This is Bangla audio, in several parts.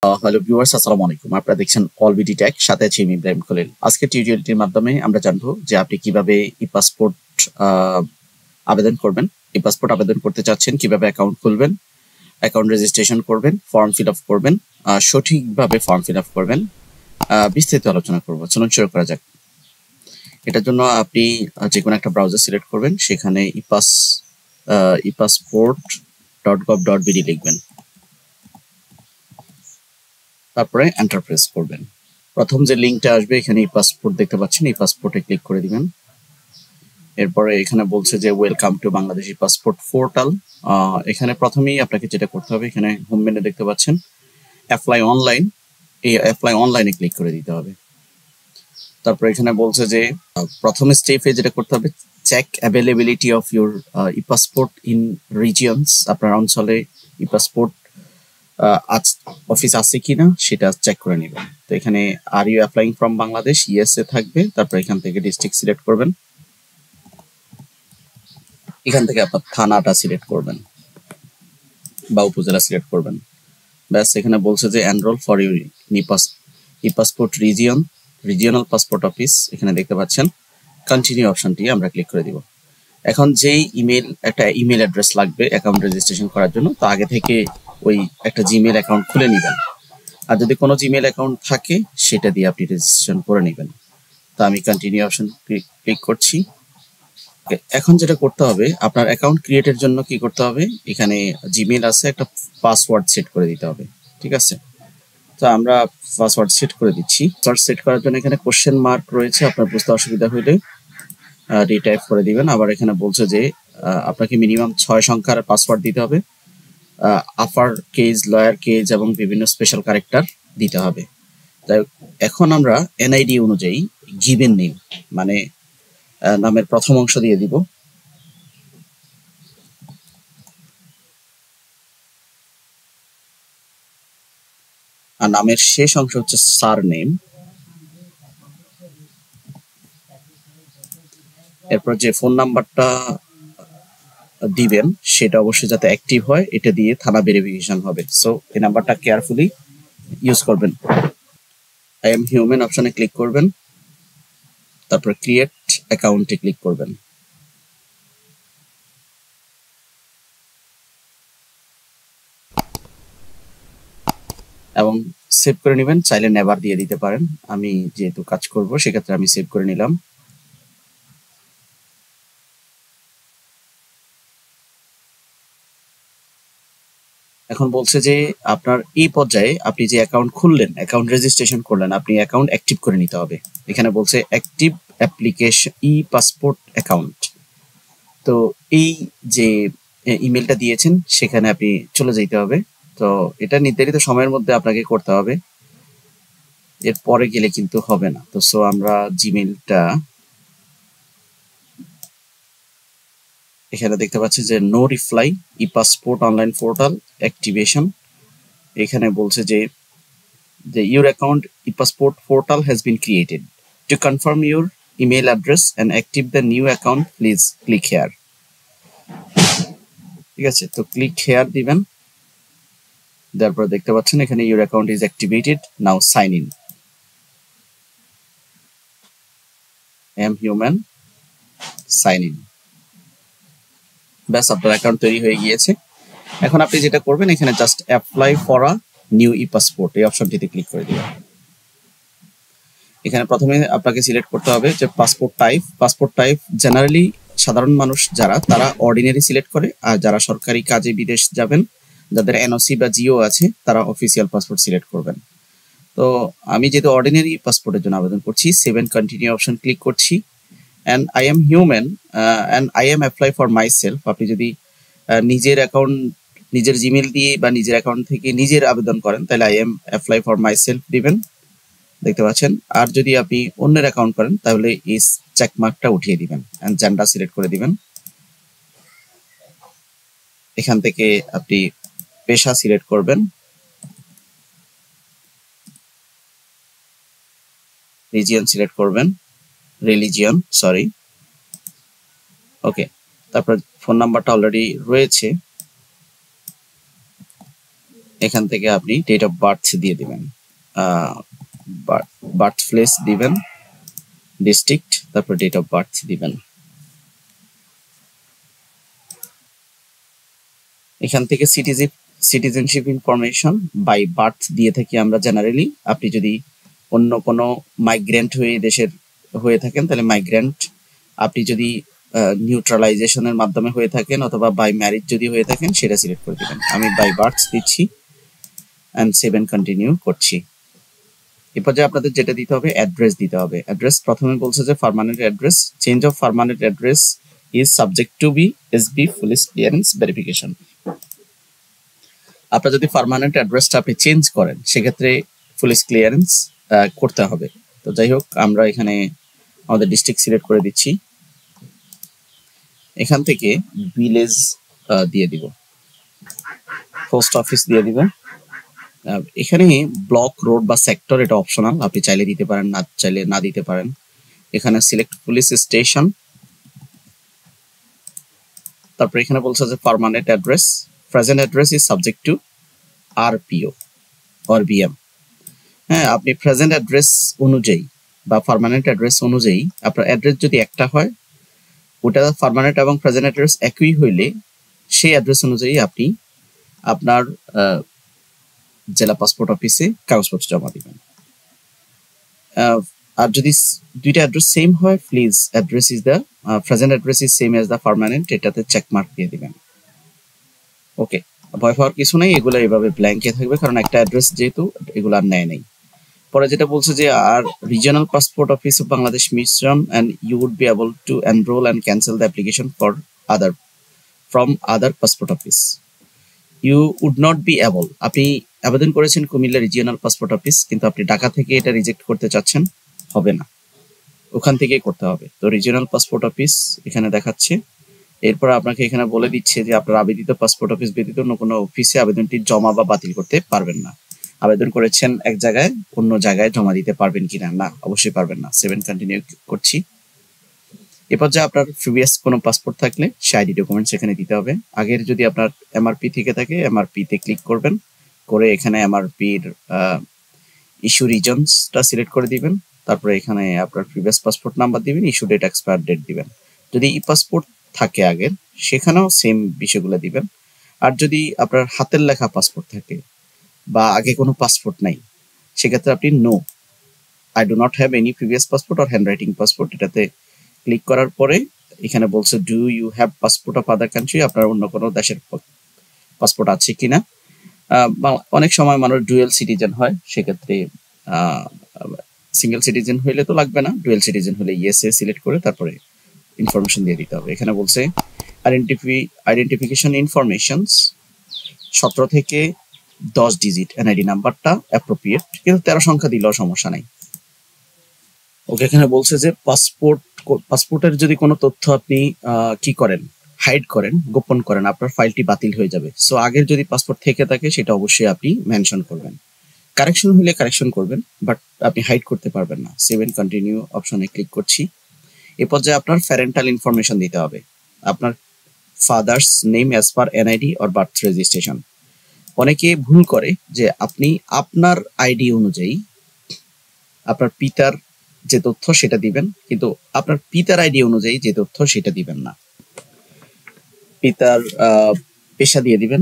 হ্যালো ভিউয়ার্স, আসসালামু আলাইকুম। আপনারা দেখছেন অলবিডি টেক, সাথে আছি আমি ইব্রাহিম খলিল। আজকের টিউটোরিয়ালটির মাধ্যমে আমরা জানবো যে আপনি কিভাবে ই-পাসপোর্ট আবেদন করবেন। ই-পাসপোর্ট আবেদন করতে চাচ্ছেন, কিভাবে অ্যাকাউন্ট খুলবেন, অ্যাকাউন্ট রেজিস্ট্রেশন করবেন, ফর্ম ফিল আপ করবেন, সঠিকভাবে ফর্ম ফিল আপ করবেন, বিস্তারিত আলোচনা করবো। চলুন শুরু করা যাক। এটার জন্য আপনি যে কোনো একটা ব্রাউজার সিলেক্ট করবেন, সেখানে ipassport.gov.bd লিখবেন, তারপরে এন্টার প্রেস করবেন। প্রথম যে লিঙ্কটা আসবে, এখানে ই পাসপোর্ট দেখতে পাচ্ছেন, এই পাসপোর্টে ক্লিক করে দিবেন। এরপরে এখানে বলছে যে welcome to Bangladesh passport portal. এখানে প্রথমেই আপনাকে যেটা করতে হবে, এখানে হোম মেনু দেখতে পাচ্ছেন অ্যাপ্লাই অনলাইন, এই অ্যাপ্লাই অনলাইনে ক্লিক করে দিতে হবে। তারপর এখানে বলছে যে প্রথম স্টেপে যেটা করতে হবে, check availability of your e passport in regions. আপনার অঞ্চলে ই পাসপোর্ট অফিস আছে কিনা সেটা চেক করে নেবেন। তো এখানে are you applying from Bangladesh, ESA থাকবে। তারপর এখান থেকে ডিস্ট্রিক্ট সিলেক্ট করবেন, এখান থেকে আপনার থানাটা সিলেক্ট করবেন বা উপজেলা সিলেক্ট করবেন। ব্যাস, এখানে বলছে যে enrol for your e passport regional passport office, এখানে দেখতে পাচ্ছেন। কন্টিনিউ অপশনটি আমরা ক্লিক করে দিব। এখন যেই একটা ইমেল অ্যাড্রেস লাগবে অ্যাকাউন্ট রেজিস্ট্রেশন করার জন্য, তো আগে থেকে ওই একটা জিমেল অ্যাকাউন্ট খুলে নেবেন। আর যদি কোনো জিমেল অ্যাকাউন্ট থাকে, সেটা দিয়ে আপনি রেজিস্ট্রেশন করে নেবেন। তো আমি কন্টিনিউ অপশন ক্লিক করছি। এখন যেটা করতে হবে, আপনার অ্যাকাউন্ট ক্রিয়েটের জন্য কি করতে হবে, এখানে জিমেল আছে, একটা পাসওয়ার্ড সেট করে দিতে হবে। ঠিক আছে, তো আমরা পাসওয়ার্ড সেট করে দিচ্ছি। পাসওয়ার্ড সেট করার জন্য এখানে কোশ্চেন মার্ক রয়েছে, আপনার বুঝতে অসুবিধা হলে রিটাইপ করে দিবেন। আবার এখানে বলছে যে আপনাকে মিনিমাম 6 সংখ্যার পাসওয়ার্ড দিতে হবে, আপার কেজ, লয়ার কেজ এবং বিভিন্ন স্পেশাল ক্যারেক্টার দিতে হবে। তাই এখন আমরা এনআইডি অনুযায়ী গিভেন নেম, মানে নামের প্রথম অংশ দিয়ে দিব, আর নামের শেষ অংশ হচ্ছে সার নেম। এরপর যে ফোন নাম্বারটা দিবেন সেটা অবশ্যই যাতে অ্যাক্টিভ হয়, এটা দিয়ে থানা ভেরিফিকেশন হবে। সো এই নাম্বারটা কেয়ারফুলি ইউজ করবেন। আই এম হিউম্যান অপশনে ক্লিক করবেন, তারপর ক্রিয়েট অ্যাকাউন্টে ক্লিক করবেন। এবং সেভ করে নেবেন, চাইলে নেভার দিয়ে দিতে পারেন। আমি যেহেতু কাজ করব, সেক্ষেত্রে আমি সেভ করে নিলাম। এখন বলছে যে আপনার এই পর্যায়ে আপনি যে অ্যাকাউন্ট খুললেন, অ্যাকাউন্ট রেজিস্ট্রেশন করলেন, আপনি অ্যাকাউন্ট অ্যাক্টিভ করে নিতে হবে। এখানে বলছে অ্যাক্টিভ অ্যাপ্লিকেশন ই পাসপোর্ট অ্যাকাউন্ট। তো এই যে ইমেলটা দিয়েছেন, সেখানে আপনি চলে যেতে হবে। তো এটা নির্ধারিত সময়ের মধ্যে আপনাকে করতে হবে, এর পরে গেলে কিন্তু হবে না। তো সো আমরা জিমেলটা এখানে দেখতে পাচ্ছি যে নো রিপ্লাই, ই পাসপোর্ট অনলাইন পোর্টাল অ্যাক্টিভেশন। এখানে বলছে যে your account e-passport portal has been created. To confirm your email address and active the new account, please click here. ঠিক আছে, তো ক্লিক হেয়ার দিবেন। তারপর দেখতে পাচ্ছেন এখানে your account is activated, now sign in. I am human, sign in. ব্যাস, আপনার অ্যাকাউন্ট তৈরি হয়ে গিয়েছে। এখন আপনি যেটা করবেন, এখানে just apply for a new E passport, এই অপশনটিতে ক্লিক করে দিবেন। এখানে প্রথমে আপনাকে সিলেক্ট করতে হবে যে পাসপোর্ট টাইপ জেনারেলি সাধারণ মানুষ যারা, তারা অর্ডিনারি সিলেক্ট করে, আর যারা সরকারি কাজে বিদেশ যাবেন, যাদের এনওসি বা জিও আছে, তারা অফিসিয়াল পাসপোর্ট সিলেক্ট করবেন। তো আমি যেহেতু অর্ডিনারি পাসপোর্টের জন্য আবেদন করছি, save and continue option click করছি। And I am human and I am apply for my self. আপনি যদি নিজের অ্যাকাউন্ট, নিজের জিমেল দিয়ে বা নিজের অ্যাকাউন্ট থেকে নিজের আবেদন করেন, তাহলে I am apply for my self দিবেন, দেখতে পাচ্ছেন। আর যদি আপনি অন্যের অ্যাকাউন্ট করেন, তাহলে এই চেক মার্কটা উঠিয়ে দিবেন এন্ড জেন্ডার সিলেক্ট করে দিবেন। এখান থেকে আপনি পেশা সিলেক্ট করবেন, রিজিয়ন সিলেক্ট করবেন, সরি, ওকে। তারপর ফোন নাম্বারটা অলরেডি রয়েছে, এখান থেকে আপনি ডেট অফ বার্থ দিয়ে দিবেন, বার্থ প্লেস দিবেন, ডিস্ট্রিক্ট, তারপর ডেট অফ বার্থ দিবেন। এখান থেকে সিটিজেনশিপ ইনফরমেশন বাই বার্থ দিয়ে থাকি আমরা জেনারেলি। আপনি যদি অন্য কোনো মাইগ্রেন্ট হয়ে থাকেন তাহলে মাইগ্রেন্ট, আপনি যদি নিউট্রালাইজেশনের মাধ্যমে হয়ে থাকেন অথবা বাই ম্যারিজ যদি হয়ে থাকেন সেটা সিলেক্ট করে দিবেন। আমি বাই বার্থ দিচ্ছি অ্যান্ড সেভ এন্ড কন্টিনিউ করছি। এরপর যে আপনাদের যেটা দিতে হবে, অ্যাড্রেস দিতে হবে। অ্যাড্রেস প্রথমে বলছে যে permanent address, change of permanent address is subject to be SB police clearance verification. আপনার যদি পার্মানেন্ট অ্যাড্রেসটা আপনি চেঞ্জ করেন সেক্ষেত্রে পুলিশ ক্লিয়ারেন্স করতে হবে। তো যাই হোক, আমরা এখানে আমাদের ডিস্ট্রিক্ট সিলেক্ট করে দিচ্ছি। এখান থেকে ভিলেজ দিয়ে দিব, পোস্ট অফিস দিয়ে দিব। এখানে ব্লক, রোড বা সেক্টর এটা অপশনাল, আপনি চাইলে দিতে পারেন, না চাইলে না দিতে পারেন। এখানে সিলেক্ট পুলিশ স্টেশন, তারপর এখানে বলছে যে permanent address, present address is subject two RPO or BM. হ্যাঁ, আপনি প্রেজেন্ট অ্যাড্রেস অনুযায়ী বা পার্মানেন্ট অ্যাড্রেস অনুযায়ী আপনার অ্যাড্রেস যদি একটা হয়, ওটা পার্মানেন্ট এবং প্রেজেন্ট অ্যাড্রেস একই হইলে সেই অ্যাড্রেস অনুযায়ী আপনি আপনার জেলা পাসপোর্ট অফিসে কাগজপত্র জমা দিবেন। আর যদি দুইটা অ্যাড্রেস সেম হয়, please address is the present address is same as the permanent, এটাতে চেক মার্ক দিয়ে দিবেন। ওকে, ভয় পাওয়ার কিছু নেই, এগুলো এইভাবে ব্ল্যাঙ্কে থাকবে কারণ একটা অ্যাড্রেস যেহেতু এগুলো আর নেয় নেই। পরে যেটা বলছে যে আর regional passport office of Bangladesh mission and you would be able to enroll and cancel the application for other from other passport office. You would not be able, আপনি আবেদন করেছেন কুমিল্লা রিজিওনাল পাসপোর্ট অফিস, কিন্তু আপনি ঢাকা থেকে এটা রিজেক্ট করতে চাচ্ছেন, হবে না, ওখান থেকেই করতে হবে। তো রিজিওনাল পাসপোর্ট অফিস এখানে দেখাচ্ছে। এরপর আপনাকে এখানে বলে দিচ্ছে যে আপনার আবেদিত পাসপোর্ট অফিস ব্যতীত অন্য কোনো অফিসে আবেদনটি জমা বা বাতিল করতে পারবেন না। আবেদন করেছেন এক জায়গায়, অন্য জায়গায় জমা দিতে পারবেন কিনা? না, অবশ্যই পারবেন না। 7 কন্টিনিউ করছি। এরপর যে আপনার প্রিভিয়াস কোনো পাসপোর্ট থাকলে সে আইডি ডকুমেন্টস এখানে দিতে হবে। আগের যদি আপনার এমআরপি থেকে থাকে এমআরপি তে ক্লিক করবেন, করে এখানে এমআরপির ইস্যু রিজনসটা সিলেক্ট করে দিবেন। তারপরে এখানে আপনার প্রিভিয়াস পাসপোর্ট নাম্বার দিবেন, ইস্যু ডেট, এক্সপায়ার ডেট দিবেন। যদি ই পাসপোর্ট থাকে আগের, সেখানেও সেম বিষয়গুলো দিবেন। আর যদি আপনার হাতের লেখা পাসপোর্ট থাকে বা আগে কোনো পাসপোর্ট নাই, সেক্ষেত্রে আপনি no, I do not have any previous passport or handwriting passport, এটাতে ক্লিক করার পরে এখানে বলছে do you have passport of other country, আপনার অন্য কোনো দেশের পাসপোর্ট আছে কিনা। অনেক সময় মানুষ ডুয়েল সিটিজেন হয়, সেক্ষেত্রে সিঙ্গেল সিটিজেন হইলে তো লাগবে না, ডুয়েল সিটিজেন হলে ইয়েস এ সিলেক্ট করে তারপরে ইনফরমেশন দিয়ে দিতে হবে। এখানে বলছে আইডেন্টিফিকেশন ইনফরমেশনস 17 থেকে 10 ডিজিট এনআইডি নাম্বারটা অ্যাপ্রোপ্রিয়েট, কিন্তু 13 সংখ্যা দিলেও সমস্যা নাই। ওকে, এখানে বলছে যে পাসপোর্টের যদি কোনো তথ্য আপনি কি করেন, হাইড করেন, গোপন করেন, আপনার ফাইলটি বাতিল হয়ে যাবে। সো আগের যদি পাসপোর্ট থেকে থাকে সেটা অবশ্যই আপনি মেনশন করবেন। কারেকশন হলে কারেকশন করবেন, বাট আপনি হাইড করতে পারবেন না। 7 কন্টিনিউ অপশনে ক্লিক করছি। এ পর্যায়ে আপনার প্যারেন্টাল ইনফরমেশন দিতে হবে, আপনার father's name as per NID or birth registration. অনেকে ভুল করে যে আপনি আপনার আইডি অনুযায়ী আপনার পিতার যে তথ্য সেটা দিবেন, কিন্তু আপনার পিতার আইডি অনুযায়ী যে তথ্য সেটা দিবেন না। পিতার পেশা দিয়ে দিবেন,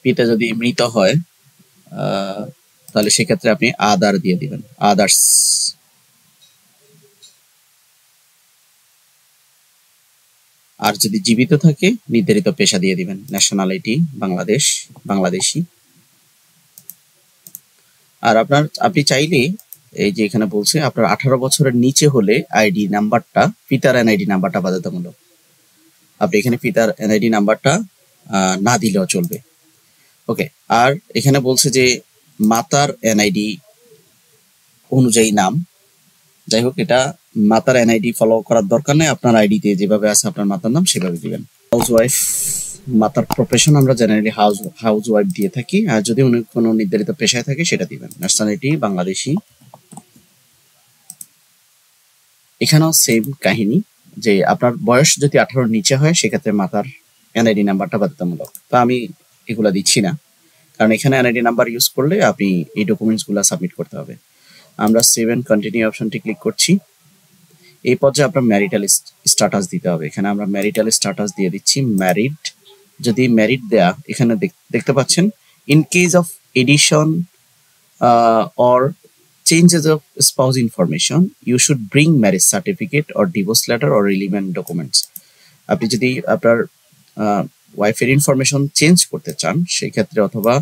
পিতা যদি মৃত হয় তাহলে সেক্ষেত্রে আপনি আদার দিয়ে দিবেন, আদার্স। আর যদি জীবিত থাকে নির্ধারিত পেশা দিয়ে দিবেন, ন্যাশনালিটি বাংলাদেশ, বাংলাদেশি। আর আপনি চাইলে এই যে এখানে বলছে আপনার 18 বছরের নিচে হলে আইডি নাম্বারটা, পিতার এনআইডি নাম্বারটা বাধ্যতামূলক, আপনি এখানে পিতার এনআইডি নাম্বারটা না দিলেও চলবে। ওকে, আর এখানে বলছে যে মাতার এনআইডি অনুযায়ী নাম, যাই হোক এটা মাতার এনআইডি ফলো করার দরকার নেই, আপনার আইডিতে যেভাবে আছে আপনার মাতার নাম সেভাবে দিবেন। হাউস ওয়াইফ, মাতার প্রফেশন আমরা জেনারেলি হাউস ওয়াইফ দিয়ে থাকি, আর যদি উনি কোনো নির্ধারিত পেশায় থাকে সেটা দিবেন। ন্যাশনালিটি বাংলাদেশি। এখানেও সেম কাহিনী, যে আপনার বয়স যদি 18 নিচে হয় সেক্ষেত্রে মাতার এনআইডি নাম্বারটা বাধ্যতামূলক। তো আমি এগুলা দিচ্ছি না, কারণ এখানে এনআইডি নাম্বার ইউজ করলে আপনি এই ডকুমেন্টসগুলো সাবমিট করতে হবে। আমরা সেভ এন্ড কন্টিনিউ অপশনটি ক্লিক করছি। এই পর্যায়ে আপনার ম্যারিটাল স্ট্যাটাস দিতে হবে। এখানে আমরা ম্যারিটাল স্ট্যাটাস দিয়ে দিচ্ছি ম্যারিড। যদি ম্যারিড দেয়া, এখানে দেখতে পাচ্ছেন in case of addition or changes of spouse information, you should bring marriage certificate or divorce letter or relevant documents. আপনি যদি আপনার ওয়াইফের ইনফরমেশন চেঞ্জ করতে চান সেক্ষেত্রে, অথবা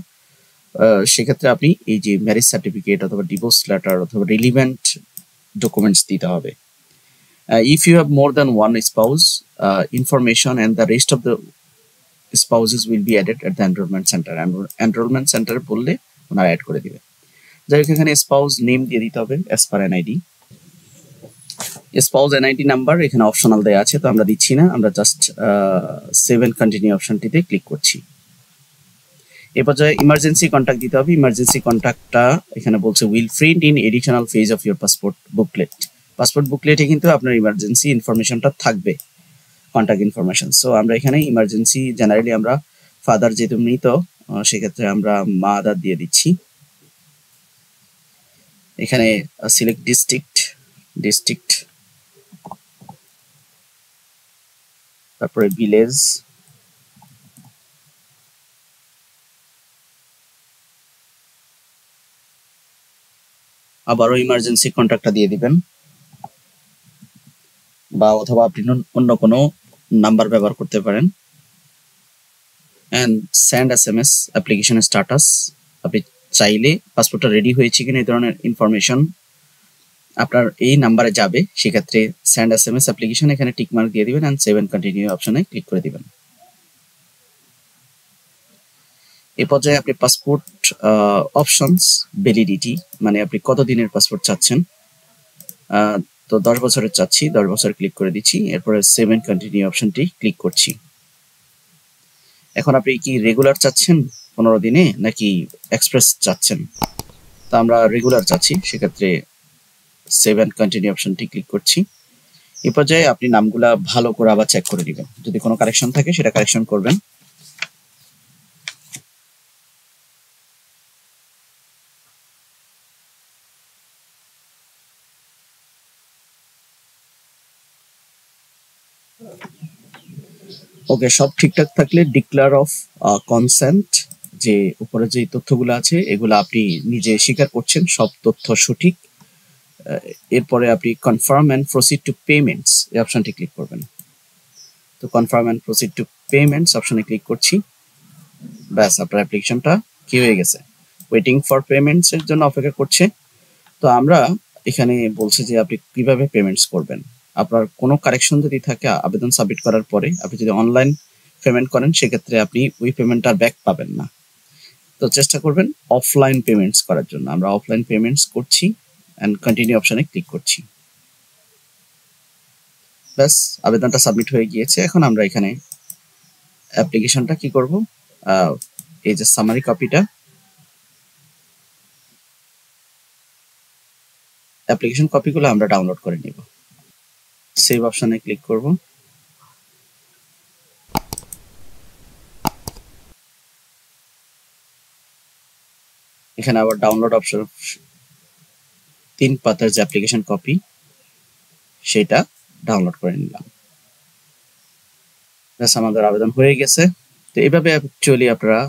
সেক্ষেত্রে আপনি এই যে ম্যারেজ সার্টিফিকেট অথবা ডিভোর্স লেটার অথবা রিলিভেন্ট ডকুমেন্টস দিতে হবে। If you have more than one spouse, information and the rest of the spouses will be added at the enrolment centre. Enrolment centre বললে ওনারা অ্যাড করে দিবে। যাই হোক, এখানে স্পাউস নেম দিয়ে দিতে হবে as per NID. Spouse NID number এখানে অপশনাল দেওয়া আছে, তো আমরা দিচ্ছি না, আমরা জাস্ট সেভ এন্ড কন্টিনিউ অপশনটিতে ক্লিক করছি। এ পর্যায়ে ইমার্জেন্সি কন্ট্যাক্ট দিতে হবে। ইমার্জেন্সি কন্ট্যাক্টটা এখানে বলছে will print in additional page of your passport booklet. Passport বুকলেটে কিন্তু আপনার ইমার্জেন্সি ইনফরমেশনটা থাকবে, কন্ট্যাক্ট ইনফরমেশন। সো আমরা এখানে ইমার্জেন্সি জেনারেলি আমরা ফাদার যেহেতু মৃত, সেক্ষেত্রে আমরা মাদার দিয়ে দিচ্ছি। এখানে সিলেক্ট ডিস্ট্রিক্ট, তারপরে ভিলেজ, আবারও ইমার্জেন্সি কন্ট্যাক্টটা দিয়ে দিবেন, বা অথবা আপনি অন্য কোনো নাম্বার ব্যবহার করতে পারেন। And send SMS application status. আপনি চাইলে পাসপোর্টটা রেডি হয়েছে কিনা এই ধরনের ইনফরমেশন আপনার এই নাম্বারে যাবে, সেক্ষেত্রে সেন্ড SMS অ্যাপ্লিকেশন এখানে টিক মার্ক দিয়ে দিবেন অ্যান্ড সেভ এন্ড কন্টিনিউ অপশনে ক্লিক করে দিবেন। এই পর্যায়ে আপনি পাসপোর্ট অপশনস ভ্যালিডিটি, মানে আপনি কত দিনের পাসপোর্ট চাচ্ছেন, তো 10 বছরের চাচ্ছি, 10 বছর ক্লিক করে দিচ্ছি। এরপরে সেভ এন্ড কন্টিনিউ অপশনটি ক্লিক করছি। এখন আপনি কি রেগুলার চাচ্ছেন 15 দিনে নাকি এক্সপ্রেস চাচ্ছেন? তো আমরা রেগুলার চাচ্ছি, সেক্ষেত্রে সেভ এন্ড কন্টিনিউ অপশনটি ক্লিক করছি। এই পর্যায়ে আপনি নামগুলা ভালো করে আবার চেক করে নেবেন, যদি কোনো কারেকশন থাকে সেটা কারেকশন করবেন। ওকে, সব ঠিকঠাক থাকলে ডিক্লেয়ার অফ কনসেন্ট, যে উপরে যে তথ্যগুলো আছে এগুলো আপনি নিজে স্বীকার করছেন সব তথ্য সঠিক। এরপরে আপনি confirm and proceed to payments এই অপশনটি ক্লিক করবেন। তো confirm and proceed to payments অপশনে ক্লিক করছি। ব্যাস, আপনার অ্যাপ্লিকেশনটা কি হয়ে গেছে, ওয়েটিং ফর পেমেন্টস এর জন্য অপেক্ষা করছে। তো আমরা এখানে বলছে যে আপনি কিভাবে পেমেন্টস করবেন। আপনার কোনো কারেকশন যদি থাকে আবেদন সাবমিট করার পরে আপনি যদি অনলাইন পেমেন্ট করেন, সেক্ষেত্রে আপনি ওই পেমেন্টটা ব্যাক পাবেন না। তো চেষ্টা করবেন অফলাইন পেমেন্টস করার জন্য। আমরা অফলাইন পেমেন্টস করছি অ্যান্ড কন্টিনিউ অপশনে ক্লিক করছি। ব্যাস, আবেদনটা সাবমিট হয়ে গিয়েছে। এখন আমরা এখানে অ্যাপ্লিকেশনটা কি করব, এই যে সামারি কপিটা, অ্যাপ্লিকেশন কপিগুলো আমরা ডাউনলোড করে নিব। সেভ অপশনে ক্লিক করব। এখানে আবার ডাউনলোড অপশন, 3 পাতার যে অ্যাপ্লিকেশন কপি সেটা ডাউনলোড করে নিলাম। ব্যাস, আমাদের আবেদন হয়ে গেছে। তো এইভাবে অ্যাকচুয়ালি আপনারা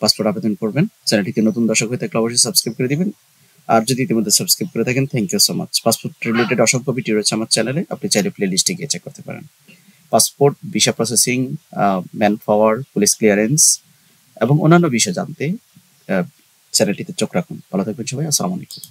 পাসপোর্ট আবেদন করবেন। চ্যানেলটিতে নতুন দর্শক হয়ে থাকলে অবশ্যই সাবস্ক্রাইব করে দিবেন, আর যদি ইতিমধ্যে সাবস্ক্রাইব করে থাকেন thank you so much. Passport related অসংখ্য ভিডিও রয়েছে আমার চ্যানেলে, আপনি চাইলে প্লে লিস্টে গিয়ে চেক করতে পারেন। Passport, visa processing, man power, police clearance এবং অন্যান্য বিষয় জানতে চ্যানেলটিতে চোখ রাখুন। ভালো থাকবেন সবাই, আসসালামু আলাইকুম।